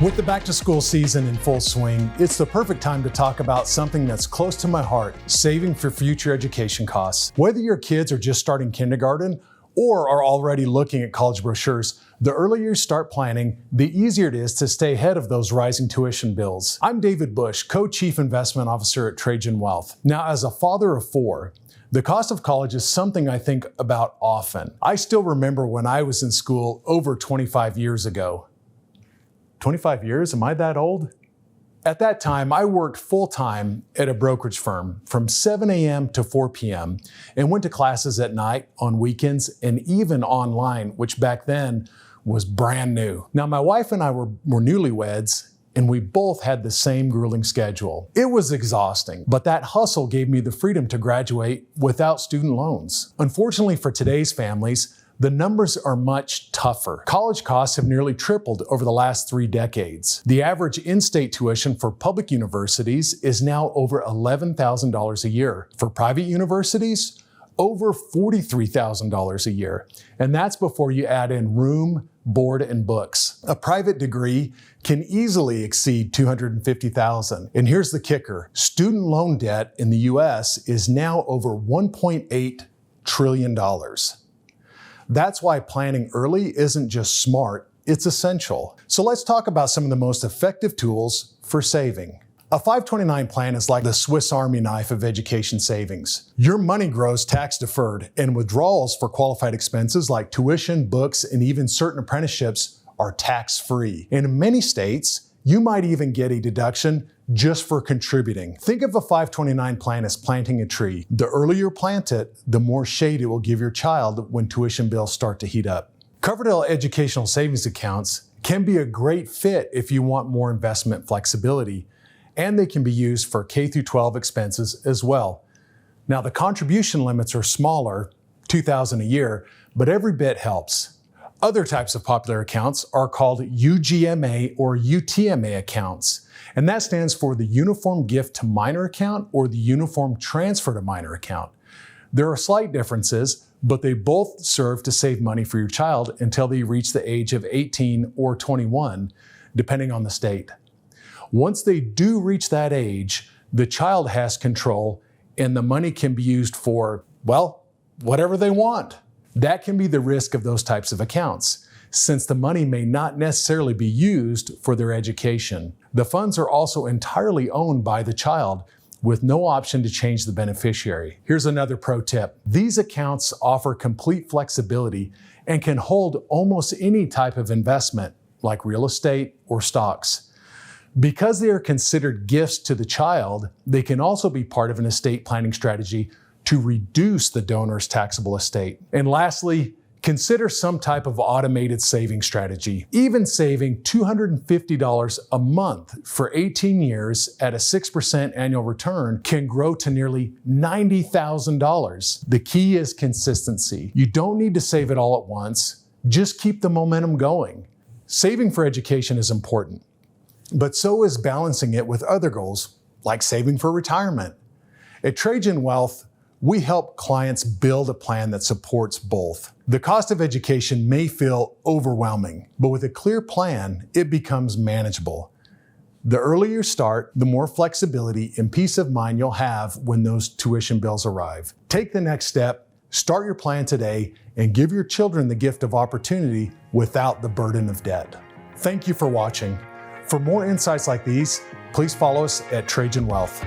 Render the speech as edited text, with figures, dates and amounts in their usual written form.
With the back-to-school season in full swing, it's the perfect time to talk about something that's close to my heart, saving for future education costs. Whether your kids are just starting kindergarten or are already looking at college brochures, the earlier you start planning, the easier it is to stay ahead of those rising tuition bills. I'm David Busch, Co-Chief Investment Officer at Trajan Wealth. Now, as a father of four, the cost of college is something I think about often. I still remember when I was in school over 25 years ago. 25 years? Am I that old? At that time, I worked full-time at a brokerage firm from 7 a.m. to 4 p.m. and went to classes at night, on weekends, and even online, which back then was brand new. Now, my wife and I were newlyweds, and we both had the same grueling schedule. It was exhausting, but that hustle gave me the freedom to graduate without student loans. Unfortunately for today's families, the numbers are much tougher. College costs have nearly tripled over the last 3 decades. The average in-state tuition for public universities is now over $11,000 a year. For private universities, over $43,000 a year. And that's before you add in room, board, and books. A private degree can easily exceed $250,000. And here's the kicker. Student loan debt in the US is now over $1.8 trillion. That's why planning early isn't just smart, it's essential. So let's talk about some of the most effective tools for saving. A 529 plan is like the Swiss Army knife of education savings. Your money grows tax deferred, and withdrawals for qualified expenses like tuition, books, and even certain apprenticeships are tax-free. And in many states, you might even get a deduction just for contributing. Think of a 529 plan as planting a tree. The earlier you plant it, the more shade it will give your child when tuition bills start to heat up. Coverdell educational savings accounts can be a great fit if you want more investment flexibility, and they can be used for K-12 expenses as well. Now, the contribution limits are smaller, $2,000 a year, but every bit helps. Other types of popular accounts are called UGMA or UTMA accounts, and that stands for the Uniform Gift to Minor account or the Uniform Transfer to Minor account. There are slight differences, but they both serve to save money for your child until they reach the age of 18 or 21, depending on the state. Once they do reach that age, the child has control and the money can be used for, well, whatever they want. That can be the risk of those types of accounts, since the money may not necessarily be used for their education. The funds are also entirely owned by the child, with no option to change the beneficiary. Here's another pro tip. These accounts offer complete flexibility and can hold almost any type of investment, like real estate or stocks. Because they are considered gifts to the child, they can also be part of an estate planning strategy to reduce the donor's taxable estate. And lastly, consider some type of automated saving strategy. Even saving $250 a month for 18 years at a 6% annual return can grow to nearly $90,000. The key is consistency. You don't need to save it all at once. Just keep the momentum going. Saving for education is important, but so is balancing it with other goals, like saving for retirement. At Trajan Wealth, we help clients build a plan that supports both. The cost of education may feel overwhelming, but with a clear plan, it becomes manageable. The earlier you start, the more flexibility and peace of mind you'll have when those tuition bills arrive. Take the next step, start your plan today, and give your children the gift of opportunity without the burden of debt. Thank you for watching. For more insights like these, please follow us at Trajan Wealth.